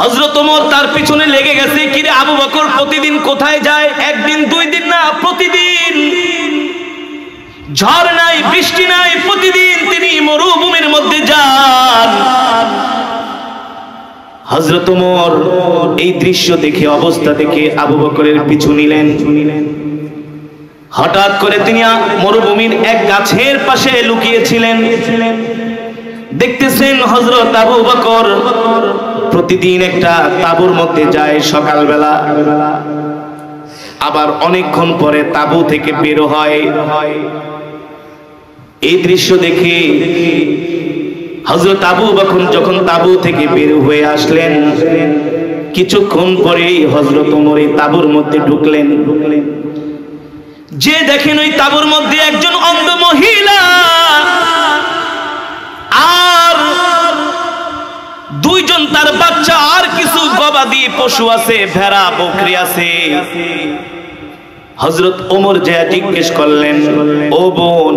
হযরত ওমর তার পিছনে লেগে গেছে। কিরে আবু বকর প্রতিদিন কোথায় যায়? একদিন দুই দিন না, প্রতিদিন। ঝড় নাই, বৃষ্টি নাই, প্রতিদিন তিনি মরুভূমির মধ্যে যান। হযরত ওমর এই দৃশ্য দেখে, অবস্থা দেখে আবু বকরের পিছু নিলেন। হঠাৎ করে তিনি মরুভূমির এক গাছের পাশে লুকিয়েছিলেন। দেখতেছেন হযরত আবু বকর প্রতিদিন একটা তাঁবুর মধ্যে যায় সকালবেলা, আবার অনেকক্ষণ পরে তাঁবু থেকে বের হয়। এই দৃশ্য দেখে হযরত আবু বকর যখন তাঁবু থেকে বের হয়ে আসলেন, কিছুক্ষণ পরেই হযরত ওমর এই তাঁবুর মধ্যে ঢুকলেন। যে দেখেন ওই তাঁবুর মধ্যে একজন অন্ধ মহিলা আর দুইজন তার বাচ্চা, আর কিছু গবাদি পশু আছে, ভেড়া বকরি আছে। হযরত ওমর যা জিজ্ঞেস করলেন, ও বোন,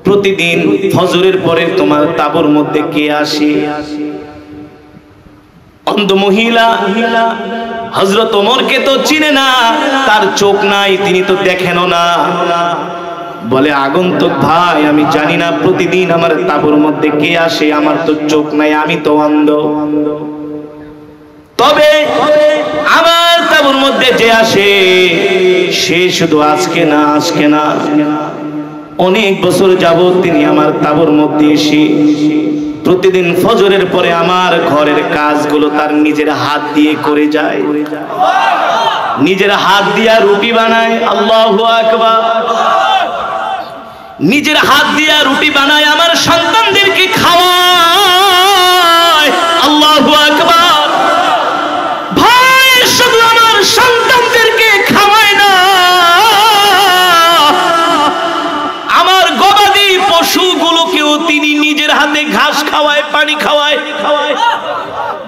প্রতিদিন ফজরের পরে তোমার তাঁবুর মধ্যে কে আসে? অন্ধ মহিলা হযরত ওমরকে তো চিনে না, তার চোখ নাই, তিনি তো দেখেনও না। বলে, আগন্তুক ভাই, আমি জানি না প্রতিদিন আমার তাঁবুর মধ্যে কে আসে, আমার তো চোখ নাই, আমি তো অন্ধ। তবে আমার তাঁবুর মধ্যে যে আসে সে শুধু আজকে না, আজকে না, অনেক বছর যাবত তিনি আমার তাঁবুর মধ্যে এসে প্রতিদিন ফজরের পরে আমার ঘরের কাজগুলো তার নিজের হাত দিয়ে করে যায়। নিজের হাত দিয়া রুটি বানায়, আল্লাহু আকবার, নিজের হাত দিয়া রুটি বানায়, আমার সন্তানদেরকে খাওয়ায়, আল্লাহু আকবার। ভাই, শুধু আমার সন্তানদেরকে খাওয়ায় না, আমার গবাদি পশুগুলোকেও তিনি নিজের হাতে ঘাস খাওয়ায়, পানি খাওয়ায়।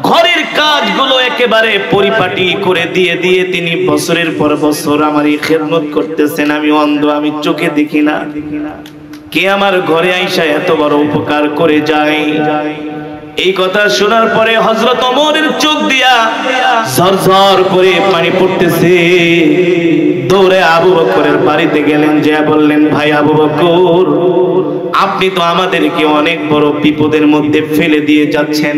ঘরের কাজগুলো একেবারে পরিপাটি করে দিয়ে দিয়ে তিনি বছরের পর বছর আমার এই খেদমত করতেছেন। আমি অন্ধ, আমি চোখে দেখি না, কে আমার ঘরে আইসা এত বড় উপকার করে যায়। এই কথা শোনার পরে হযরত ওমরের চোখ দিয়া ঝরঝর করে পানি পড়তেছে। দৌড়ে আবু বকরের বাড়িতে গেলেন, যে বললেন, ভাই আবু বকর, আপনি তো আমাদেরকে অনেক বড় বিপদের মধ্যে ফেলে দিয়ে যাচ্ছেন।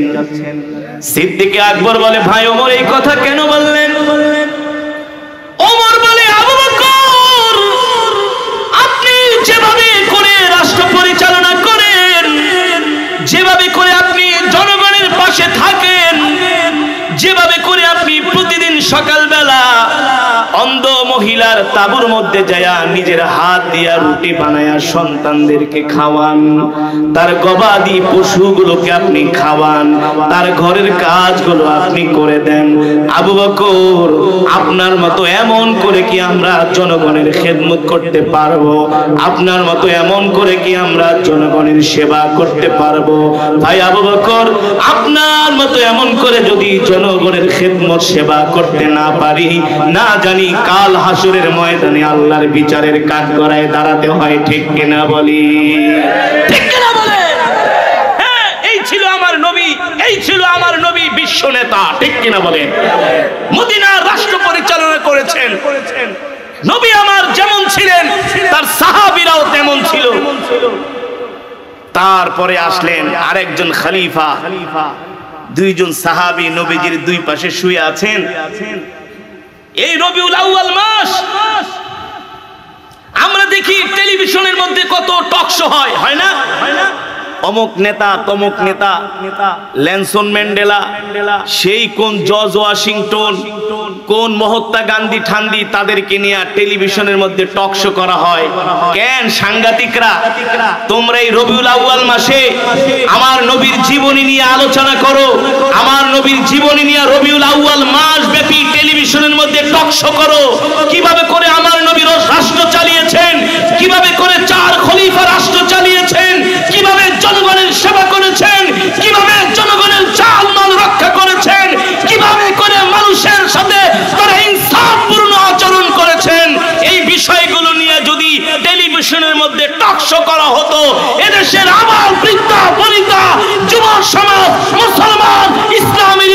সিদ্দিক আকবর বলে, ভাই ওমর এই কথা কেন বললেন? ওমর বলে, আবু বকর, আপনি যেভাবে করে রাষ্ট্র পরিচালনা করেন, যেভাবে করে আপনি জনগণের পাশে থাকেন, যেভাবে করে আপনি প্রতিদিন সকালবেলা অন্ধ মহিলার তাঁবুর মধ্যে যায়া নিজের হাত দিয়া রুটি বানায়া সন্তানদেরকে খাওয়ান, তার গবাদি পশুগুলোকে আপনি খাওয়ান, তার ঘরের কাজগুলো আপনি করে দেন, আবু বকর, আপনার মতো এমন করে কি আমরা জনগণের খেদমত করতে পারবো? আপনার মতো এমন করে কি আমরা জনগণের সেবা করতে পারবো? ভাই আবু বকর, আপনার মতো এমন করে যদি জনগণের খেদমত সেবা করতে না পারি, না জানি কাল হাসরের ময়দানে আল্লাহর বিচারের কাঠগড়ায় দাঁড়াতে হয়। ঠিক কিনা বলি? ঠিক কিনা বলে? হ্যাঁ, এই ছিল আমার নবী, এই ছিল আমার নবী, বিশ্ব নেতা। ঠিক কিনা বলে? মদিনার রাষ্ট্র পরিচালনা করেছেন। নবী আমার যেমন ছিলেন, তার সাহাবীরাও তেমন ছিল। তারপরে আসলেন আরেকজন খলিফা, দুইজন সাহাবী নবীজির দুই পাশে শুয়ে আছেন। এই রবিউল আউয়াল মাস আমরা দেখি টেলিভিশনের মধ্যে কত টক শো হয়, হয় না? অমুক নেতা, তমুক নেতা, লেনসন ম্যান্ডেলা, সেই কোন জর্জ ওয়াশিংটন, কোন মহাত্মা গান্ধী ঠান্ডি, তাদেরকে নিয়ে টেলিভিশনের মধ্যে টক শো করা হয়। কেন সাংঘাতিকরা? তোমরা এই রবিউল আউয়াল মাসে আমার নবীর জীবনী নিয়ে আলোচনা করো, আমার নবীর জীবনী নিয়ে রবিউল আউয়াল মাস ব্যাপী টেলিভিশনের মধ্যে টক শো করো। কিভাবে করে আমার নবী রাষ্ট্র চালিয়েছেন, কিভাবে করে চার খলিফা রাষ্ট্র চালিয়েছেন, কিভাবে জনগণের সেবা করেছেন, কিভাবে জনগণের জান মাল রক্ষা করেছেন, কিভাবে করে মানুষের সাথে তারা ইনসাফপূর্ণ আচরণ করেছেন। এই বিষয়গুলো নিয়ে যদি টেলিভিশনের মধ্যে টক শো করা হতো, এদেশের আবার বৃদ্ধা বনিতা, যুব সমাজ, মুসলমান, ইসলামী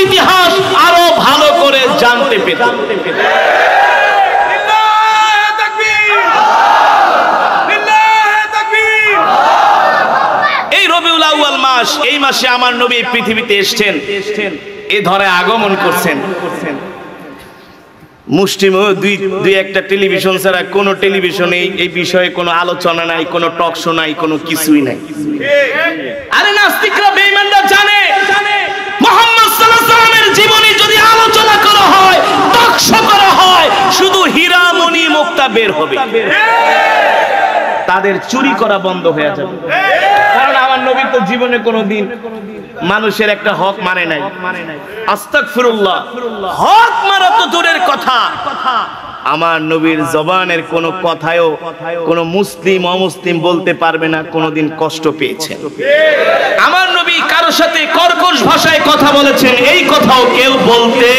নবী পৃথিবীতে এসেছেন, এ ধরে আগমন করছেন। মুসলিম দুই একটা টেলিভিশন ছাড়া কোনো টেলিভিশনে এই বিষয়ে কোনো আলোচনা নাই, কোনো টক শো নাই, কোনো কিছুই নাই। আরে নাস্তিকরা বেঈমানরা জানে মুহাম্মদ সাল্লাল্লাহু আলাইহি ওয়াসাল্লামের জীবনী যদি আলোচনা করা হয়, টক শো করা হয়, শুধু হীরা মণি মুক্তা বের হবে, তাদের চুরি করা বন্ধ হয়ে যাবে। কারণ আমার নবী তো জীবনে কোনোদিন মানুষের একটা হক মানে নাই। আস্তাগফিরুল্লাহ, হক মারা তো দূরের কথা, আমার নবীর জবানের কোনো কথায়ও কোনো মুসলিম অমুসলিম বলতে পারবে না কোনোদিন কষ্ট পেয়েছেন। আমার নবী কারো সাথে কর্কশ ভাষায় কথা বলেছেন, এই কথাও কেউ বলতে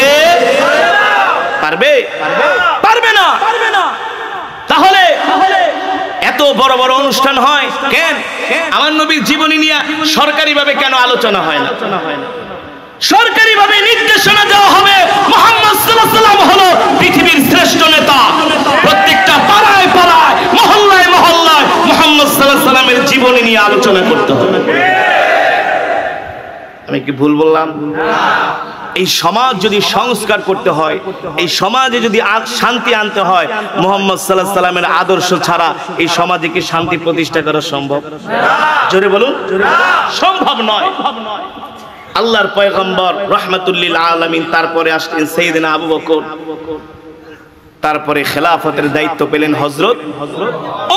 পারবে? পারবে না। তাহলে এত বড় বড় অনুষ্ঠান হয় কেন? আমার নবীর জীবনী নিয়ে সরকারিভাবে কেন আলোচনা হয় না? সরকারিভাবে নির্দেশনা দেওয়া হবে মুহাম্মদ সাল্লাল্লাহু আলাইহি ওয়াসাল্লাম হলো পৃথিবীর শ্রেষ্ঠ নেতা, প্রত্যেকটা পাড়ায় পাড়ায় মহল্লায় মহল্লায় মুহাম্মদ সাল্লাল্লাহু আলাইহি ওয়াসাল্লামের জীবনী নিয়ে আলোচনা করতে হবে। আমি কি ভুল বললাম? এই সমাজ যদি সংস্কার করতে হয়, এই সমাজে যদি শান্তি আনতে হয়, মুহাম্মদ সাল্লাল্লাহু আলাইহি ওয়াসাল্লামের আদর্শ ছাড়া এই সমাজে কি শান্তি প্রতিষ্ঠা করা সম্ভব? জোরে বলুন, সম্ভব নয়। আল্লাহর পয়গম্বর রাহমাতুল লিল আলামিন, তারপরে আসলেন সাইয়েদনা আবু বকর, তারপরে খেলাফতের দায়িত্ব পেলেন হযরত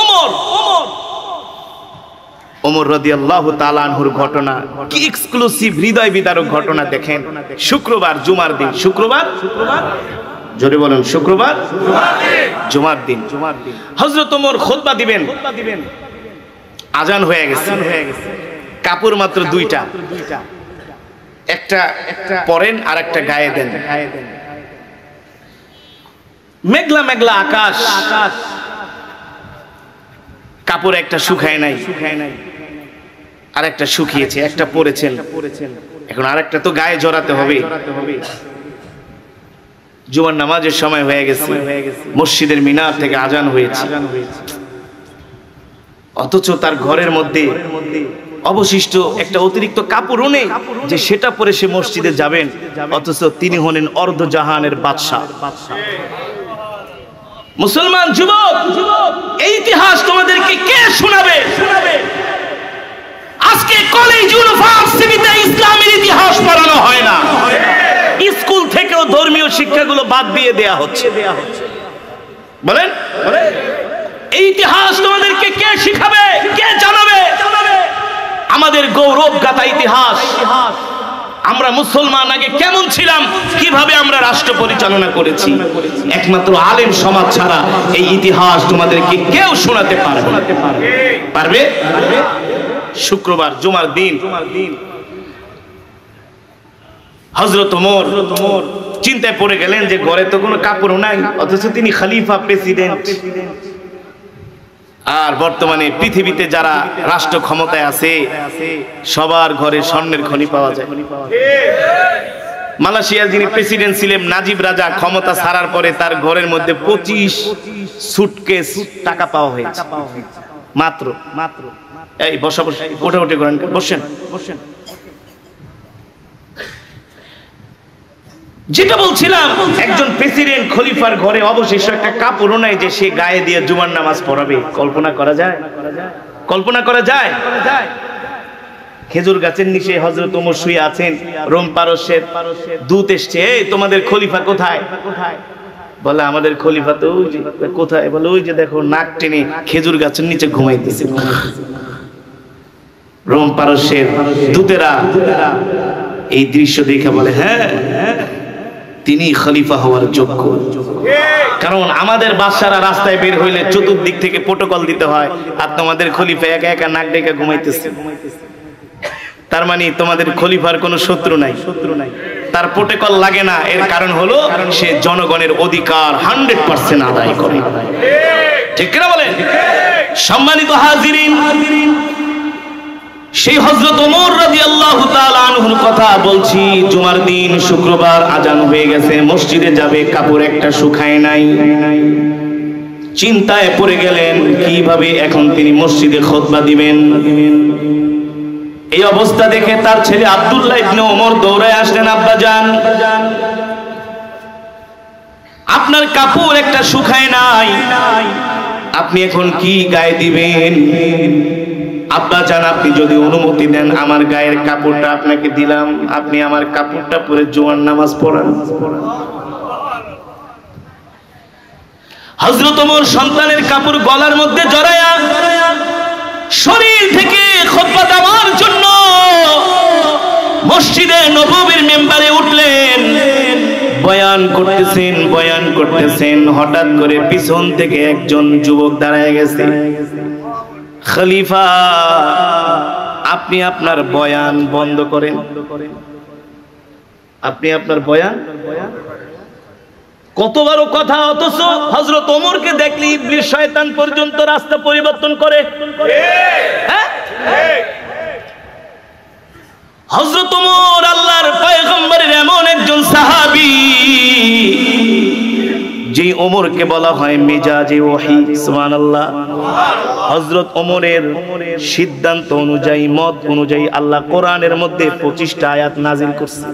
ওমর। ওমর রাদিয়াল্লাহু তাআলা আনহুর ঘটনা কি এক্সক্লুসিভ, হৃদয় বিদারক ঘটনা। দেখেন, শুক্রবার জুমার দিন, শুক্রবার জোরে বলুন, শুক্রবার জুমার দিন হযরত ওমর খুতবা দিবেন। আজান হয়ে গেছে, কাপড় মাত্র দুইটা, একটা পরেন আর একটা গায়ে দেন। মেঘলা মেঘলা আকাশ, কাপড় একটা শুকায় নাই, আর একটা শুকিয়েছে, একটা পরেছেন, এখন আরেকটা তো গায়ে জড়াতে হবে। জুমার নামাজের সময় হয়ে গেছে, মসজিদের মিনার থেকে আজান হয়েছে, অথচ তার ঘরের মধ্যে অবশিষ্ট একটা অতিরিক্ত কাপড়ও নেই যে সেটা পরে সে মসজিদে যাবেন, অথচ তিনি হলেন অর্ধ জাহানের বাদশা। মুসলমান যুবক, এই ইতিহাস তোমাদেরকে কে শোনাবে? আজকে কলেজ ইউনিভার্সিটিতে ইসলামের ইতিহাস পড়ানো হয় না, স্কুল থেকেও ধর্মীয় শিক্ষাগুলো বাদ দিয়ে দেয়া হচ্ছে। বলেন, এই ইতিহাস তোমাদেরকে কে শিখাবে, কে জানাবে? আমাদের গৌরব গাথা ইতিহাস, আমরা মুসলমান আগে কেমন ছিলাম, কিভাবে আমরা রাষ্ট্র পরিচালনা করেছি, একমাত্র আলেম সমাজ ছাড়া এই ইতিহাস তোমাদেরকে কেউ শোনাতে পারবে? পারবে? শুক্রবার জুমার দিন হযরত ওমর চিন্তায় পড়ে গেলেন যে ঘরে তো কোনো কাপড় নাই, অথচ তিনি খলিফা, প্রেসিডেন্ট। আর বর্তমানে পৃথিবীতে যারা রাষ্ট্র ক্ষমতায় আছে সবার ঘরে স্বর্ণের খনি পাওয়া যায়। মালয়েশিয়ার যিনি প্রেসিডেন্ট ছিলেন নাজিব রাজা, ক্ষমতা ছাড়ার পরে তার ঘরের মধ্যে 25 সুটকেস টাকা পাওয়া হয়েছে মাত্র। এই বসা বসে ওঠা করেন, বসেন। যেটা বলছিলাম, একজন প্রেসিডেন্ট খলিফার ঘরে অবশেষ একটা কাপড়ও নাই যে সে গায়ে দিয়ে জুমার নামাজ পড়াবে। কল্পনা করা যায়? কল্পনা করা যায়? খেজুর গাছের নিচে হযরত ওমর শুয়ে আছেন, রোম পারস্যের দূত এসছে, এই তোমাদের খলিফা কোথায়? বলে আমাদের খলিফা তো ওই যে। কোথায়? বলে ওই যে দেখো, নাক টেনে খেজুর গাছের নিচে ঘুমাইতেছে। রোম পারস্যের দূতেরা এই দৃশ্য দেখে বলে, হ্যাঁ তিনি খলিফা হওয়ার যোগ্য। কারণ আমাদের বাদশারা রাস্তায় বের হইলে চতুর্দিক থেকে প্রটোকল দিতে হয়, আর তোমাদের খলিফা একা একা নাক ডেকে ঘুমাইতেছে। তার মানে তোমাদের খলিফার কোনো শত্রু নাই, তার প্রটোকল লাগে না। এর কারণ হলো সে জনগণের অধিকার 100% আদায় করে। ঠিক কিনা বলেন? সম্মানিত হাজিরিন, সেই হযরত ওমর রাদিয়াল্লাহু তাআলা আনহুর কথা বলছি। জুমার দিন শুক্রবার, আজান হয়ে গেছে, মসজিদে যাবে, কাপড় একটা শুকায় নাই। চিন্তায় পড়ে গেলেন কিভাবে এখন তিনি মসজিদে খুতবা দিবেন। এই অবস্থা দেখে তার ছেলে আব্দুল্লাহ ইবনে ওমর দৌড়ায় আসলেন, আব্বাজান আপনার কাপড় একটা শুকায় নাই, আপনি এখন কি গায়ে দিবেন? আব্বাজান আপনি যদি অনুমতি দেন আমার গায়ের কাপড়টা আপনাকে দিলাম, আপনি আমার কাপড়টা পরে জুমার নামাজ পড়ান। হযরত ওমর সন্তানের কাপড় গলার মধ্যে জড়ায়া শরীর থেকে খুতবা দেওয়ার জন্য মসজিদে নববীর মিম্বারে উঠলেন। বয়ান করতেছেন, হঠাৎ করে পিছন থেকে একজন যুবক দাঁড়ায় গেছে। খলিফা আপনি আপনার বয়ান বন্ধ করেন, আপনি আপনার বয়ান। কত বড় কথা! অথচ হযরত ওমরকে দেখলে ইবলিস শয়তান পর্যন্ত রাস্তা পরিবর্তন করে। হযরত ওমর আল্লাহর পয়গম্বরের এমন একজন সাহাবী, যে ওমরকে বলা হয় মেজাজে ওহী। সুবহানাল্লাহ। হযরত ওমরের সিদ্ধান্ত অনুযায়ী, মত অনুযায়ী আল্লাহ কোরআনের মধ্যে 25টা আয়াত নাজিল করছে,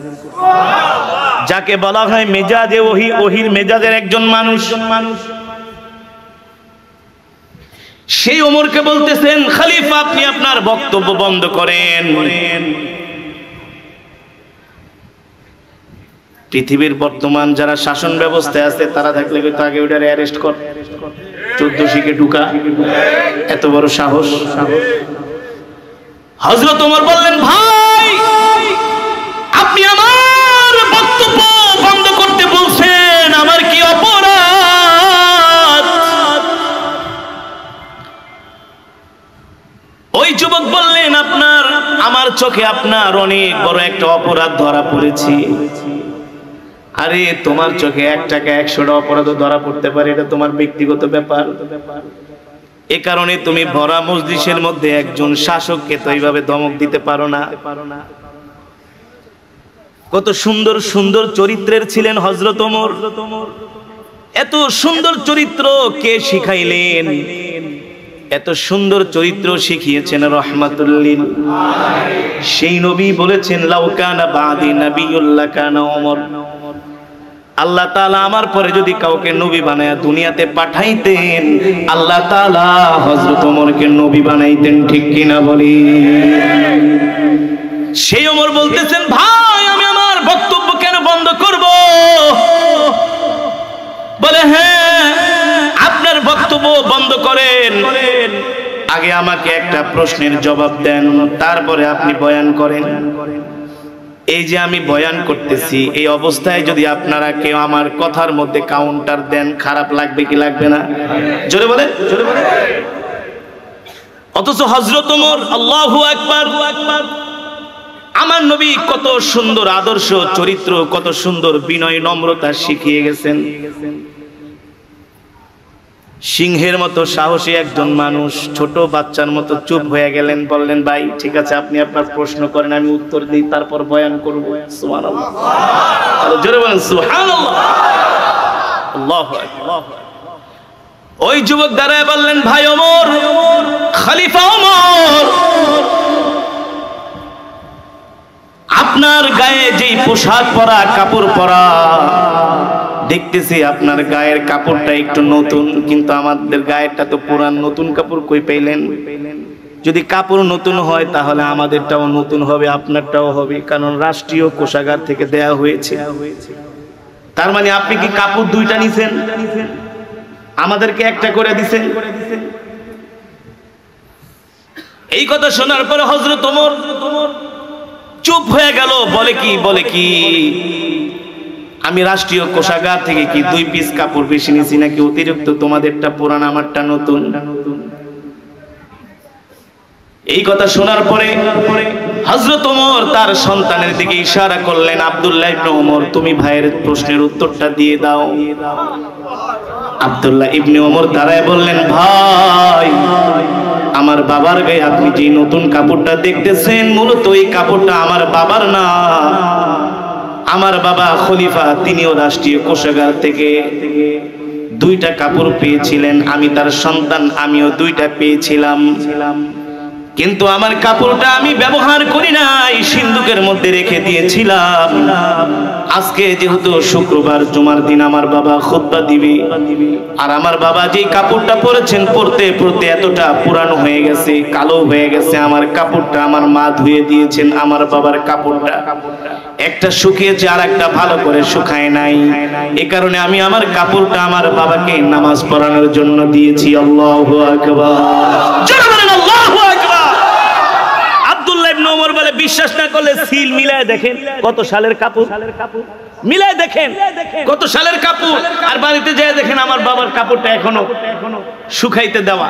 যাকে বলা হয় মেজাজে ওহী। ওহীর মেজাজের একজন মানুষ। সেই ওমরকে বলতেছেন, খলিফা আপনি আপনার বক্তব্য বন্ধ করেন। পৃথিবীর বর্তমান যারা শাসন ব্যবস্থায় আছে তারা থাকলে হয়তো আগে ওটারে অ্যারেস্ট কর, 14 শিখে ঢুকা, এত বড় সাহস। হযরত ওমর বললেন, ভাই আপনি আমার বক্তব্য বন্ধ করতে বলছেন, আমার কি অপরাধ? ওই যুবক বললেন, আমার চোখে আপনার অনেক বড় একটা অপরাধ ধরা পড়েছি। আরে তোমার চোখে 1 টাকা 100টা অপরাধও ধরা পড়তে পারে, এটা তোমার ব্যক্তিগত ব্যাপার। এ কারণে তুমি ভরা মজলিসের মধ্যে একজন শাসককে তো এইভাবে ধমক দিতে পারো না। কত সুন্দর সুন্দর চরিত্রের ছিলেন হযরত ওমর। এত সুন্দর চরিত্র কে শিখাইলেন? এত সুন্দর চরিত্র শিখিয়েছেন রাহমাতুল লিল আলামিন। সেই নবী বলেছেন, লাউ কানা বাদি নাবিয়ুল্লাহ কানা ওমর। আল্লাহ তাআলা আমার পরে যদি কাউকে নবী বানায়া দুনিয়াতে পাঠাইতেন, আল্লাহ তাআলা হযরত ওমরকে নবী বানাইতেন। ঠিক কিনা বলি? সেই ওমর বলতেছেন, ভাই আমি আমার বক্তব্য কেন বন্ধ করব? বলে, হ্যাঁ আপনার বক্তব্য বন্ধ করেন, আগে আমাকে একটা প্রশ্নের জবাব দেন, তারপরে আপনি বয়ান করেন। এই যে আমি বয়ান করতেছি, এই অবস্থায় যদি আপনারা কেউ আমার কথার মধ্যে কাউন্টার দেন, খারাপ লাগবে কি লাগবে না? জোরে বলেন। অথচ হযরত ওমর, আল্লাহু আকবার, আমার নবী কত সুন্দর আদর্শ চরিত্র, কত সুন্দর বিনয় নম্রতা শিখিয়ে গেছেন। সিংহের মতো সাহসী একজন মানুষ ছোট বাচ্চার মতো চুপ হয়ে গেলেন। বললেন, ভাই ঠিক আছে আপনি আপনার প্রশ্ন করেন, আমি উত্তর দিই, তারপর বয়ান করব। সুবহানাল্লাহ, জোরে বলেন সুবহানাল্লাহ। আল্লাহু আকবার। ওই যুবক দাঁড়ায় বললেন, ভাই ওমর, খলিফা ওমর, আপনার গায়ে যেই পোশাক পরা, কাপড় পরা দেখতেছি, আপনার গায়ের কাপড়টা একটু নতুন, কিন্তু আমাদের গায়েরটা তো পুরান। নতুন কাপড় কই পাইলেন? যদি কাপড় নতুন হয় তাহলে আমাদেরটাও নতুন হবে, আপনারটাও হবে, কারণ রাষ্ট্রীয় কোষাগার থেকে দেয়া হয়েছে। তার মানে আপনি কি কাপড় 2টা নিছেন, আমাদেরকে একটা করে দিছেন? এই কথা শোনার পরে হযরত ওমর চুপ হয়ে গেল। বলে কি আমি রাষ্ট্রীয় কোষাগার থেকে কি 2 পিস কাপড় বেশি নিছি নাকি অতিরিক্ত? তোমাদেরটা পুরান, আমারটা নতুন। এই কথা শোনার পরে হযরত ওমর তার সন্তানের দিকে ইশারা করলেন, আব্দুল্লাহ ইবনে ওমর, তুমি ভাইয়ের প্রশ্নের উত্তরটা দিয়ে দাও। আব্দুল্লাহ ইবনে ওমর দাঁড়ায় বললেন, ভাই আমার বাবার গায়ে আপনি যে নতুন কাপড়টা দেখতেছেন, মূলত এই কাপড়টা আমার বাবার না। আমার বাবা খলিফা, তিনিও রাষ্ট্রীয় কোষাগার থেকে 2টা কাপড় পেয়েছিলেন। আমি তার সন্তান, আমিও 2টা পেয়েছিলাম। কিন্তু আমার কাপড়টা আমি ব্যবহার করি নাই, সিন্ধুকের মধ্যে রেখে দিয়েছিলাম। আজকে যেহেতু শুক্রবার জুমার দিন আমার বাবা খুতবা দিবে, আর আমার বাবা যেই কাপড়টা পরেছেন পরতে পরতে এতটা পুরানো হয়ে গেছে, কালো হয়ে গেছে। আমার কাপড়টা আমার মা ধুয়ে দিয়েছেন। আমার বাবার কাপড়টা একটা শুকিয়েছে আর একটা ভালো করে শুকায় নাই। এই কারণে আমি আমার কাপড়টা আমার বাবাকে নামাজ পড়ানোর জন্য দিয়েছি। আল্লাহু আকবার। জোরে বলেন আল্লাহু আকবার। আব্দুল্লাহ ইবনে ওমর বলে, বিশ্বাস না করলে সিল মিলায় দেখেন কত সালের কাপড়, মিলায় দেখেন কত সালের কাপড়, আর বাড়িতে যেয়ে দেখেন আমার বাবার কাপড়টা এখনো শুকাইতে দেওয়া।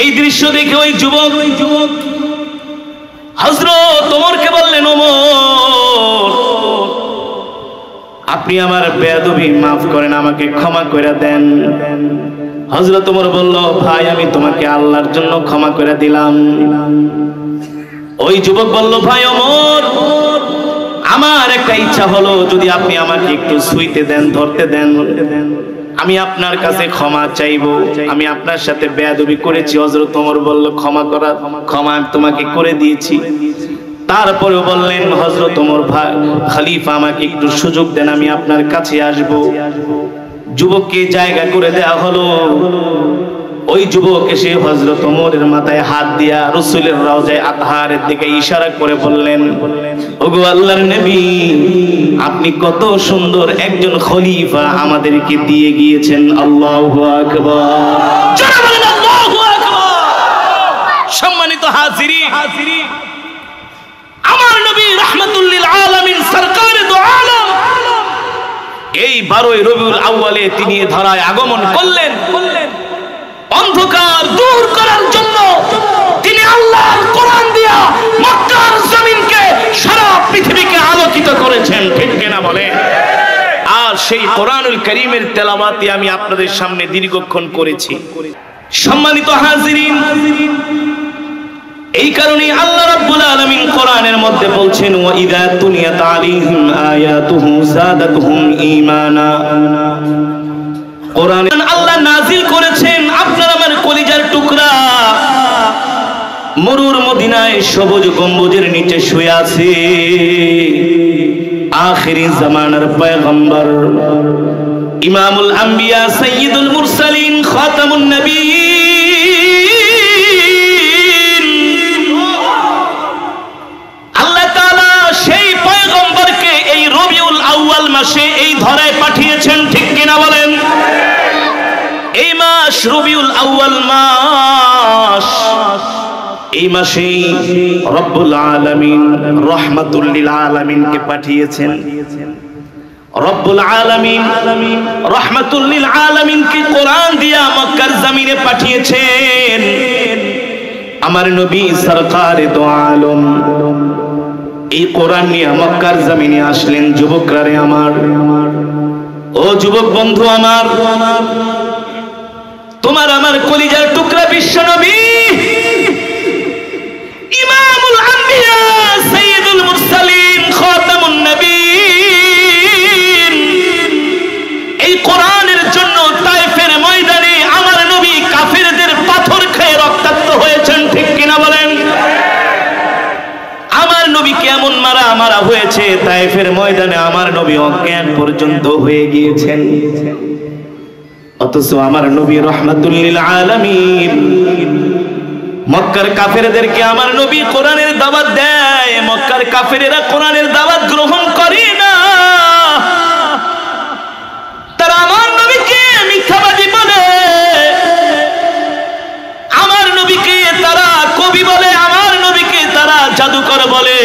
এই দৃশ্য দেখে ওই যুবক হযরত ওমরকে বললেন, ওমর আপনি আমার বেয়াদবি মাফ করেন, আমাকে ক্ষমা করে দেন। হযরত ওমর বলল, ভাই আমি তোমাকে আল্লাহর জন্য ক্ষমা করে দিলাম। ওই যুবক বলল, ভাই ওমর আমার একটা ইচ্ছা হলো, যদি আপনি আমাকে একটু ছুঁইতে দেন, ধরতে দেন, আমি আপনার কাছে ক্ষমা চাইবো, আমি আপনার সাথে বেয়াদবি করেছি। হযরত ওমর বলল, ক্ষমা তোমাকে করে দিয়েছি। তারপরে বললেন হযরত ওমর, খলিফা আমাকে একটু সুযোগ দেন, আমি আপনার কাছে আসব। যুবককে জায়গা করে দেয়া হলো। ওই যুবক এসে হযরত ওমরের মাথায় হাত দিয়া রাসূলের রওজায়ে আতহারের দিকে ইশারা করে বললেন, ওগো আল্লাহর নবী, আপনি কত সুন্দর একজন খলিফা আমাদেরকে দিয়ে গিয়েছেন। আল্লাহু আকবার। জোরে বলেন আল্লাহু আকবার। সম্মানিত হাজিরিন, আমার নবী রাহমাতুল লিল আলামিন সরকারে দো আলম এই 12 রবিউল আউয়ালে তিনি ধরায় আগমন করলেন। অন্ধকার দূর করার জন্য তিনি আল্লাহর কোরআন দিয়া মক্কার জমিনকে, সারা পৃথিবীকে আলোকিত করেছেন। ঠিক কিনা বলে? আর সেই কোরআনুল কারীমের তেলাওয়াতই আমি আপনাদের সামনে দীর্ঘক্ষণ করেছি। সম্মানিত হাজিরিন, এই কারণে আল্লাহ রাব্বুল আলামিন কোরআনের মধ্যে বলছেন, ওয়া ইযা তুলিয়াত আলাইহিম আয়াতুহু যাদাতুহুম ঈমানা। কোরআন আল্লাহ নাজিল করেছেন আপনার আমার কলিজার টুকরা মরুর মদিনায় সবুজ গম্বুজের নিচে শুয়ে আছে আখিরি জামানার পয়গম্বর, ইমামুল আম্বিয়া, সাইয়্যিদুল মুরসালিন, খাতামুন নবিয়্যিন। আল্লাহ তাআলা সেই পয়গম্বরকে এই রবিউল আউয়াল মাসে এই ধরায় পাঠিয়েছেন। ঠিক কিনা বলেন? এই মাস রবিউল আউয়াল মাস, এই মাসে রব্বুল আলামিন রাহমাতুল লিল আলামিনকে পাঠিয়েছেন। রব্বুল আলামিন রাহমাতুল লিল আলামিনকে কোরআন দিয়া মক্কার জমিনে পাঠিয়েছেন। আমার নবী সরকারে দো আলম এই কোরআন নিয়ে মক্কার জমিনে আসলেন। যুবকরা রে আমার, ও যুবক বন্ধু আমার, তোমার আমার কলিজার টুকরা বিশ্ব নবী, ইমামুল আম্বিয়া, সাইয়্যিদুল মুরসালিন, খাতামুন নবিয়্যিন, এই কোরআনের জন্য তায়েফের ময়দানে আমার নবী কাফেরদের পাথর খেয়ে রক্তাক্ত হয়েছেন। ঠিক কিনা বলেন? আমার নবী কেমন মারা হয়েছে তায়েফের ময়দানে, আমার নবী অজ্ঞান পর্যন্ত হয়ে গিয়েছেন। অথচ আমার নবী রাহমাতুল লিল আলামিন মক্কার কাফেরদেরকে আমার নবী কোরআনের দাওয়াত দেয়। মক্কার কাফেরেরা কোরআনের দাওয়াত গ্রহণ করে না, তারা আমার নবীকে মিথ্যাবাদী বলে, আমার নবীকে তারা কবি বলে, আমার নবীকে তারা জাদুকর বলে।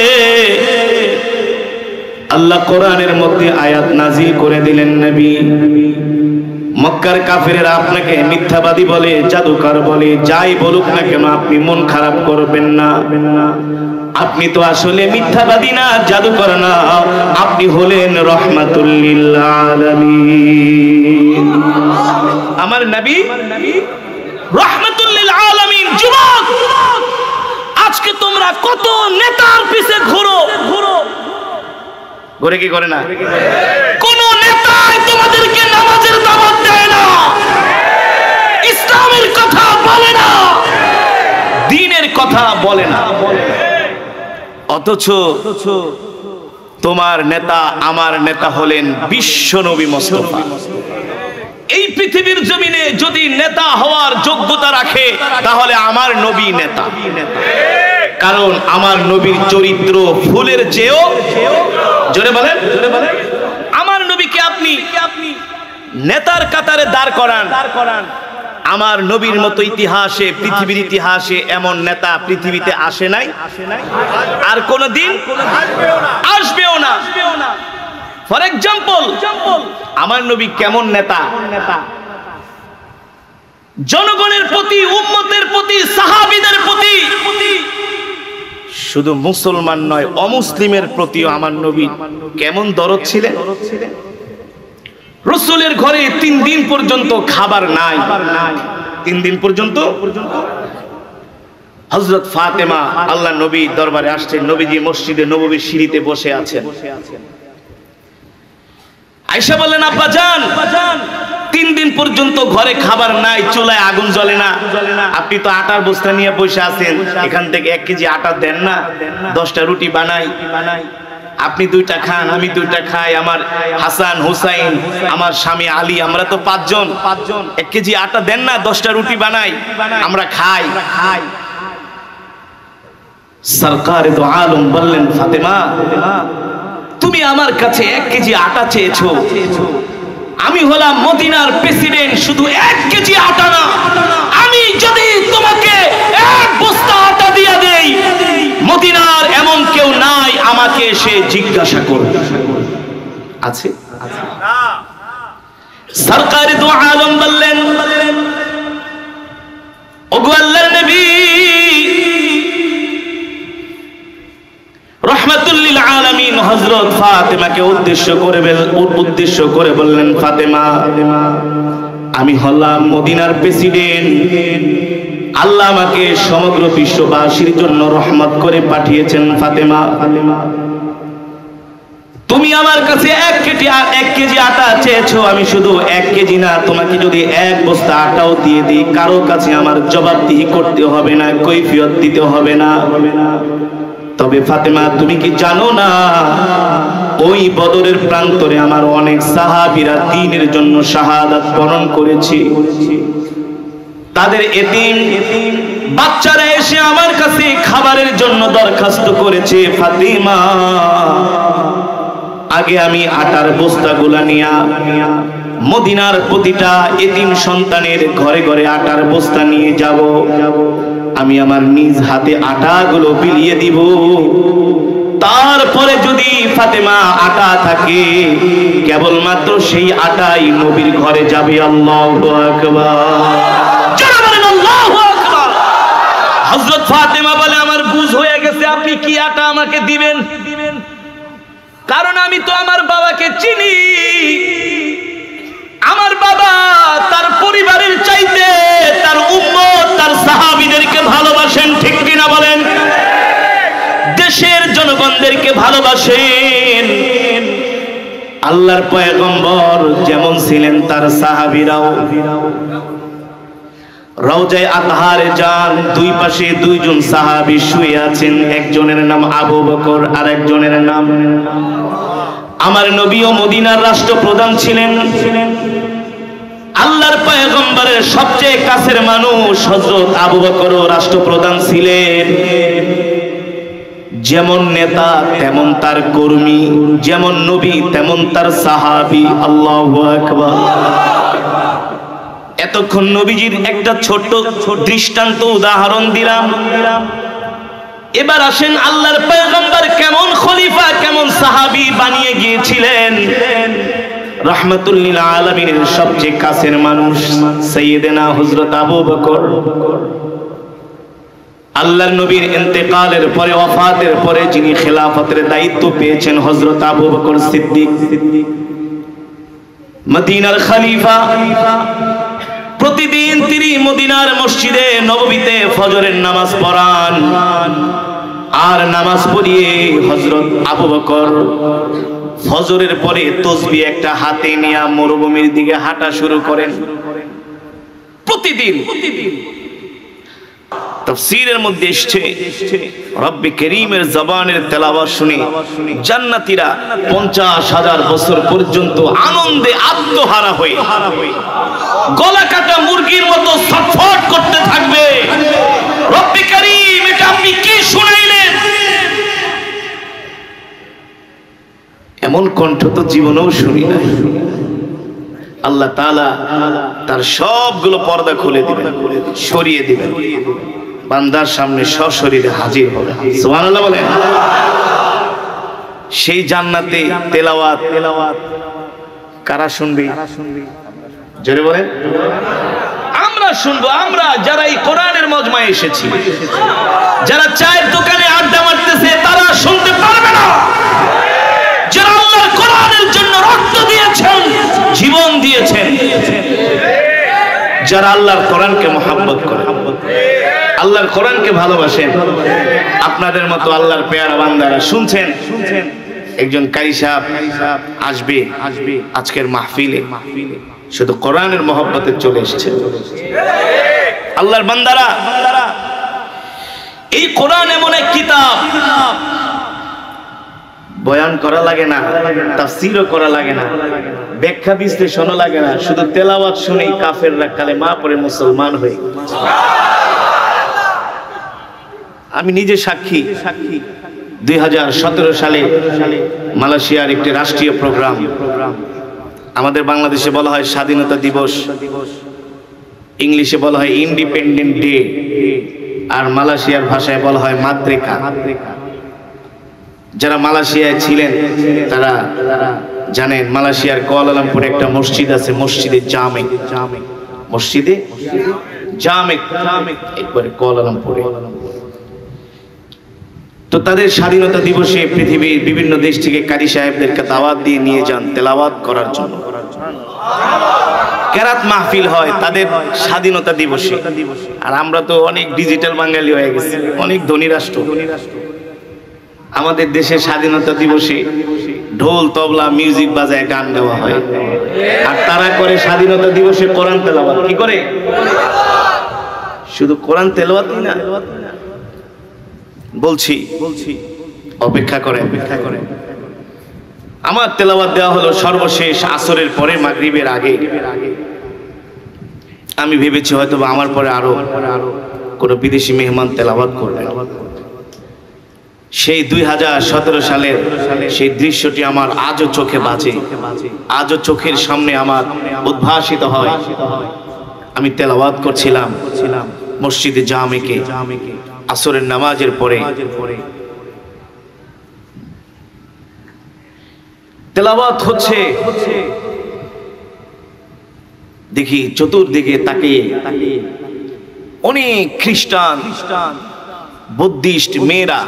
আল্লাহ কোরআনের মধ্যে আয়াত নাজিল করে দিলেন, নবী মক্কার কাফেরেরা আপনাকে মিথ্যাবাদী বলে, জাদুকর বলে, যাই বলুক না কেন আপনি মন খারাপ করবেন না। আপনি তো আসলে মিথ্যাবাদী না, জাদুকর না, আপনি হলেন রাহমাতুল লিল আলামিন। আমার নবী রাহমাতুল লিল আলামিন। যুবক, আজকে তোমরা কত নেতার পিছে ঘুরো, ঘুরে কি করে না? কোন নেতাই তোমাদেরকে নামাজের দাওয়াত দেয় না, ইসলামের কথা বলে না, দ্বীনের দিনের কথা বলে না, অথচ তোমার নেতা আমার নেতা হলেন বিশ্ব নবী মুস্তাফা। এই পৃথিবীর জমিনে যদি নেতা হওয়ার যোগ্যতা রাখে তাহলে আমার নবী নেতা, কারণ আমার নবীর চরিত্র ফুলের চেয়েও, জোরে বলেন, আমার নবীকে আপনি নেতার কাতারে দাঁড় করান, আমার নবীর মতো ইতিহাসে, পৃথিবীর ইতিহাসে এমন নেতা পৃথিবীতে আসে নাই, আর কোনদিন আসবেও না। ফর এক্সাম্পল, আমার নবী কেমন নেতা? জনগণের প্রতি, উম্মতের প্রতি, সাহাবীদের প্রতি, শুধু মুসলমান নয় অমুসলিমের প্রতিও আমার নবী কেমন দরদ ছিলেন। রাসূলের ঘরে 3 দিন পর্যন্ত খাবার নাই, 3 দিন পর্যন্ত। হযরত ফাতেমা আল্লাহ নবী দরবারে আসছেন, নবীজি মসজিদে নববীর সিঁড়িতে বসে আছেন। আয়েশা বললেন, আব্বা জান 3 দিন পর্যন্ত ঘরে খাবার নাই, চুলায় আগুন জ্বলে না, আপনি তো আটার বস্তা নিয়ে বসে আছেন, এখান থেকে 1 কেজি আটা দেন না, 10টা রুটি বানাই, আপনি 2টা খান, আমি 2টা খাই, আমার হাসান হুসাইন, আমার স্বামী আলী, আমরা তো 5 জন, 1 কেজি আটা দেন না, 10টা রুটি বানাই, আমরা খাই। সরকারে দো আলম বললেন, ফাতেমা তুমি আমার কাছে 1 কেজি আটা চেয়েছো, আমি হলাম মদিনার প্রেসিডেন্ট, শুধু 1 কেজি আটা না, আমি যদি তোমাকে 1 বস্তা আটা দিয়ে দেই, মদিনার এমন কেউ নাই আমাকে এসে জিজ্ঞাসা করবে আছে? সরকারে দো আলম বললেন, ওগো আল্লাহর নবী রাহমাতুল লিল আলামিন হযরত ফাতেমাকে উদ্দেশ্য করে বললেন, ফাতেমা আমি হলাম মদিনার প্রেসিডেন্ট, আল্লাহ আমাকে সমগ্র বিশ্ববাসীর জন্য রহমত করে পাঠিয়েছেন। ফাতেমা তুমি আমার কাছে 1 কেজি আটা চেয়েছো, আমি শুধু 1 কেজি না, তোমাকে যদি 1 বস্তা আটাও দিয়ে দিই, কারো কাছে আমার জবাবদিহি করতে হবে না, কৈফিয়ত দিতে হবে না। তবে ফাতেমা তুমি কি জানো না, ওই বদরের প্রান্তরে আমার অনেক সাহাবীরা দ্বীনের জন্য শাহাদাত বরণ করেছে, তাদের এতিম বাচ্চারা এসে আমার কাছে খাবারের জন্য দরখাস্ত করেছে। ফাতেমা আগে আমি আটার বস্তাগুলা নিয়া মদিনার প্রতিটা এতিম সন্তানের ঘরে ঘরে আটার বস্তা নিয়ে যাব, আমি আমার নিজ হাতে আটাগুলো বিলিয়ে দিব, তারপরে যদি ফাতেমা আটা থাকে কেবলমাত্র সেই আটাই নবীর ঘরে যাবে। আল্লাহু আকবার, যারা বলেন আল্লাহু আকবার। হযরত ফাতেমা বলে, আমার বুঝ হয়ে গেছে আপনি কি আটা আমাকে দিবেন, কারণ আমি তো আমার বাবাকে চিনি, আমার বাবা তার পরিবারের চাইতে তার উম্মত, তার সাহাবীদেরকে ভালোবাসেন, ঠিক কিনা বলেন? দেশের জনগণদেরকে ভালোবাসেন। আল্লাহর পয়গম্বর যেমন ছিলেন তার সাহাবীরাও। রওজায়ে আতহারে যান, 2 পাশে 2 জন সাহাবী শুয়ে আছেন, একজনের নাম আবু বকর আর একজনের নাম, আমার নবীও মদিনার রাষ্ট্রপ্রধান ছিলেন, আল্লাহর পয়গম্বরের সবচেয়ে কাছের মানুষ হযরত আবু বকরও রাষ্ট্রপ্রধান ছিলেন। যেমন নেতা তেমন তার কর্মী, যেমন নবী তেমন তার সাহাবী। আল্লাহু আকবার। এতক্ষণ নবীজির একটা ছোট্ট দৃষ্টান্ত উদাহরণ দিলাম, এবার আসেন আল্লাহর পয়গম্বর কেমন খলিফা, কেমন সাহাবী বানিয়ে গিয়েছিলেন। রাহমাতুল লিল আলামিনের সবচেয়ে কাছের মানুষ সাইয়েদেনা হযরত আবু বকর, আল্লাহর নবীর ইন্তেকালের পরে, ওয়াফাতের পরে যিনি খেলাফতের দায়িত্ব পেয়েছেন হযরত আবু বকর সিদ্দিক, মদিনার খলিফা। প্রতিদিন তিনি মদিনার মসজিদে নববীতে ফজরের নামাজ পড়ান, আর নামাজ পড়িয়ে হযরত আবু বকর ফজরের পরে তাসবিহ একটা হাতে নিয়ে মরুভূমির দিকে হাঁটা শুরু করেন। প্রতিদিন তাফসীরের মধ্যে এসেছে রব্বে করিমের জবানের তেলাওয়াত শুনে জান্নাতীরা 50,000 বছর পর্যন্ত আনন্দে আত্মহারা হয়ে গলা কাটা মুরগির মতো ছটফট করতে থাকবে। রব্বে করিম, এটা আপনি কি শুনাইলেন? এমন কণ্ঠ তো জীবনেও শুনি নাই। আল্লাহ তাআলা তার সবগুলো পর্দা খুলে দিবেন, সরিয়ে দিবেন, বান্দার সামনে সশরীরে হাজির হবে। সুবহানাল্লাহ বলেন। সেই জান্নাতে তেলাওয়াত কারা শুনবে? জোরে বলেন। আমরা শুনবো, আমরা যারা এই কোরআনের মজমায় এসেছি, যারা চায়ের দোকানে আড্ডা মারতেছে তারা শুনতে পারবে না। যারা আল্লাহর কোরআনের জন্য রক্ত দিয়েছেন, জীবন দিয়েছেন, যারা আল্লাহর কোরআনকে মহব্বত করে, আল্লাহর কোরআনকে ভালোবাসেন, আপনাদের মতো আল্লাহর পেয়ারা বান্দারা শুনছেন একজন কারি সাহেব আসবে আজকের মাহফিলে, শুধু কোরআনের মহব্বতে চলে এসেছে। আল্লাহর বান্দারা, এই কোরআন এমন এক কিতাব, বয়ান করা লাগে না, তাফসীরও করা লাগে না, ব্যাখ্যা বিশ্লেষণও লাগে না, শুধু তেলাওয়াত শুনেই কাফেররা কালেমা পড়ে মুসলমান হয়ে। আমি নিজে সাক্ষী। 2017 সালে মালয়েশিয়ার একটি রাষ্ট্রীয় প্রোগ্রাম, আমাদের বাংলাদেশে বলা হয় স্বাধীনতা দিবস, ইংলিশে বলা হয় ইন্ডিপেন্ডেন্ট ডে, আর মালয়েশিয়ার ভাষায় বলা হয় মাতৃকা। যারা মালয়েশিয়ায় ছিলেন তারা জানেন, মালয়েশিয়ার কুয়ালালামপুরে একটা মসজিদ আছে, মসজিদে জামেক, মসজিদে জামেক একবারে কুয়ালালামপুরে। তো তাদের স্বাধীনতা দিবসে পৃথিবীর বিভিন্ন দেশ থেকে কারি সাহেবদেরকে দাওয়াত দিয়ে নিয়ে যান তেলাওয়াত করার জন্য। কেরাত মাহফিল হয় তাদের স্বাধীনতা দিবসে। আর আমরা তো অনেক ডিজিটাল বাঙালি হয়ে গেছি, অনেক ধনী রাষ্ট্র। আমাদের দেশে স্বাধীনতা দিবসে ঢোল তবলা মিউজিক বাজায় গান দেওয়া হয়, আর তারা করে স্বাধীনতা দিবসে কোরআন তেলাওয়াত। কি করে? শুধু কোরআন তেলাওয়াতই না, বলছি অপেক্ষা করে। আমার তেলাওয়াত দেওয়া হলো সর্বশেষ আসরের পরে মাগরিবের আগে। আমি ভেবেছি হয়তো আমার পরে আরো কোন বিদেশি মেহমান তেলাওয়াত করবে। সেই 2017 সালের সেই দৃশ্যটি আমার আজও চোখে বাজে, আজও চোখের সামনে আমার উদ্ভাসিত হয়। আমি তেলাওয়াত করছিলাম মসজিদে জামেকে আসরের নামাজের পরে। তেলাওয়াত হচ্ছে, দেখি চতুর্দিকে তাকিয়ে অনেক খ্রিস্টান বুদ্ধিস্ট মেয়েরা,